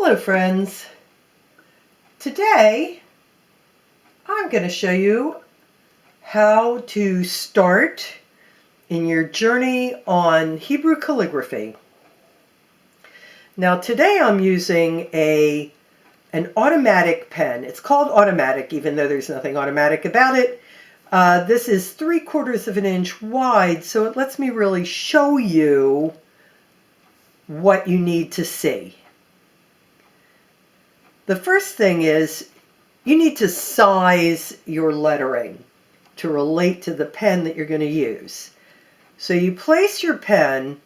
Hello friends. Today I'm going to show you how to start in your journey on Hebrew calligraphy. Now today I'm using an automatic pen. It's called automatic even though there's nothing automatic about it. This is 3/4 of an inch wide, so it lets me really show you what you need to see. The first thing is you need to size your lettering to relate to the pen that you're going to use. So you place your pen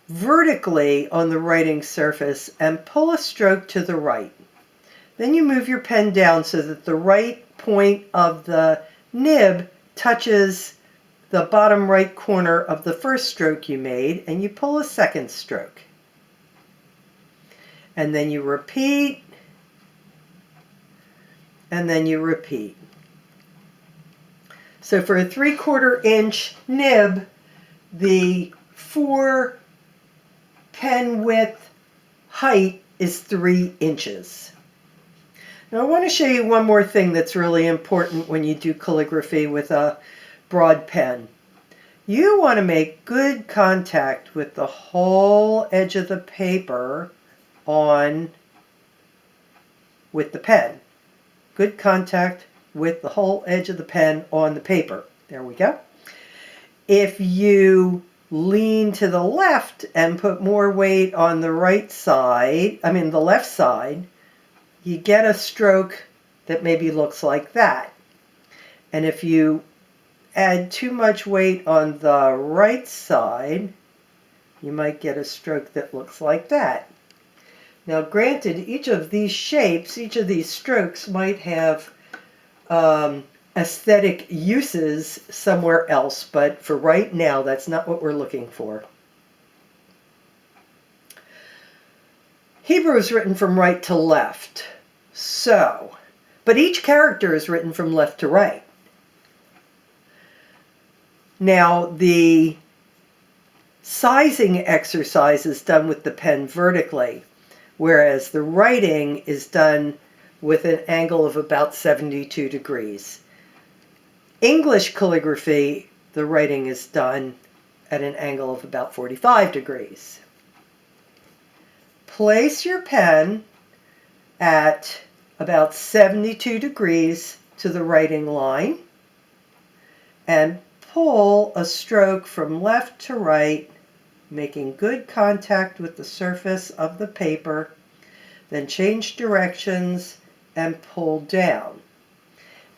vertically on the writing surface and pull a stroke to the right. Then you move your pen down so that the right point of the nib touches the bottom right corner of the first stroke you made, and you pull a second stroke. And then you repeat. And then you repeat. So for a 3/4 inch nib, the 4 pen width height is 3 inches. Now I want to show you one more thing that's really important when you do calligraphy with a broad pen. You want to make good contact with the whole edge of the paper with the pen. Good contact with the whole edge of the pen on the paper. There we go. If you lean to the left and put more weight on the left side, you get a stroke that maybe looks like that. And if you add too much weight on the right side, you might get a stroke that looks like that. Now granted, each of these strokes might have aesthetic uses somewhere else, but for right now, that's not what we're looking for. Hebrew is written from right to left, but each character is written from left to right. Now the sizing exercise is done with the pen vertically, whereas the writing is done with an angle of about 72 degrees. English calligraphy, the writing is done at an angle of about 45 degrees. Place your pen at about 72 degrees to the writing line and pull a stroke from left to right, making good contact with the surface of the paper, then change directions and pull down.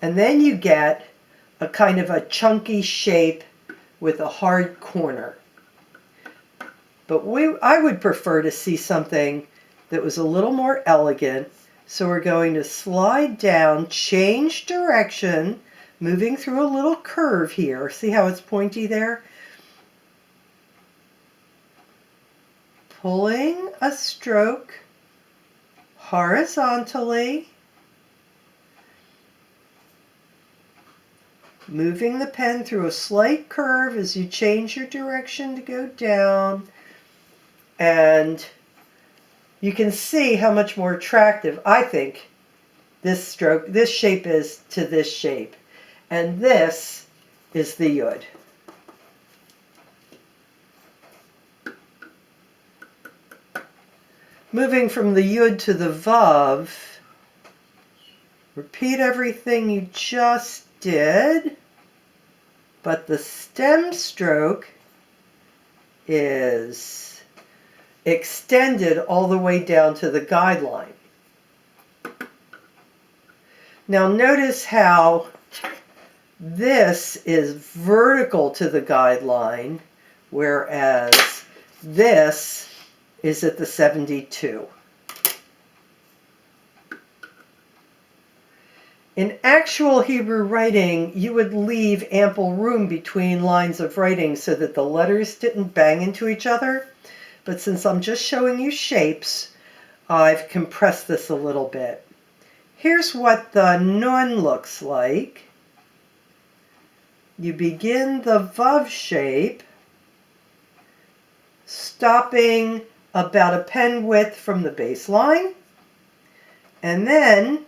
And then you get a kind of a chunky shape with a hard corner. But I would prefer to see something that was a little more elegant, so we're going to slide down, change direction, moving through a little curve here. See how it's pointy there? Pulling a stroke horizontally, moving the pen through a slight curve as you change your direction to go down, and you can see how much more attractive I think this shape is to this shape. And this is the yud. Moving from the yud to the vav, repeat everything you just did, but the stem stroke is extended all the way down to the guideline. Now notice how this is vertical to the guideline, whereas this is at the 72. In actual Hebrew writing, you would leave ample room between lines of writing so that the letters didn't bang into each other. But since I'm just showing you shapes, I've compressed this a little bit. Here's what the nun looks like. You begin the vav shape, stopping about a pen width from the baseline, And then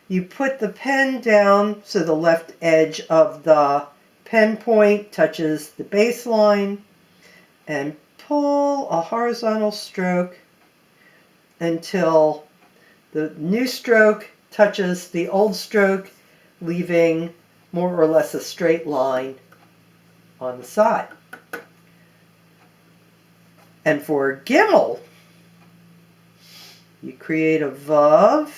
you put the pen down so the left edge of the pen point touches the baseline, and pull a horizontal stroke until the new stroke touches the old stroke, leaving more or less a straight line on the side. And for Gimel, you create a vav,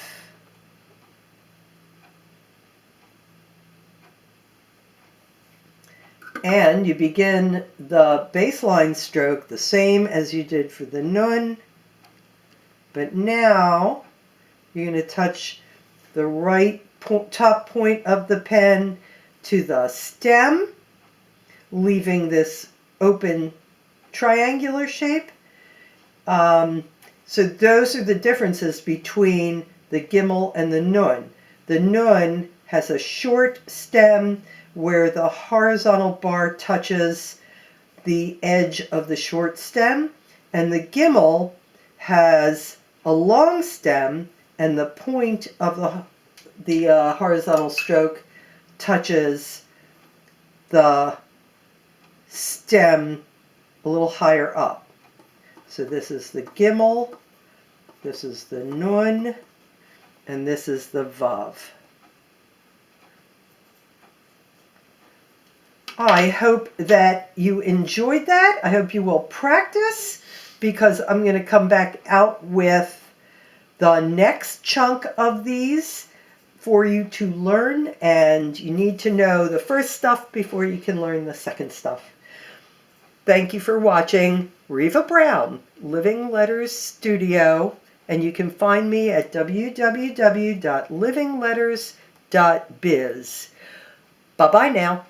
and you begin the baseline stroke the same as you did for the nun, but now you're going to touch the right top point of the pen to the stem, leaving this open triangular shape. So those are the differences between the Gimel and the nun. The nun has a short stem where the horizontal bar touches the edge of the short stem, and the Gimel has a long stem and the point of the horizontal stroke touches the stem a little higher up. So this is the Gimel, this is the nun, and this is the vav. I hope that you enjoyed that. I hope you will practice, because I'm going to come back out with the next chunk of these for you to learn, and you need to know the first stuff before you can learn the second stuff. Thank you for watching. Reva Brown, Living Letters Studio, and you can find me at www.livingletters.biz. Bye-bye now.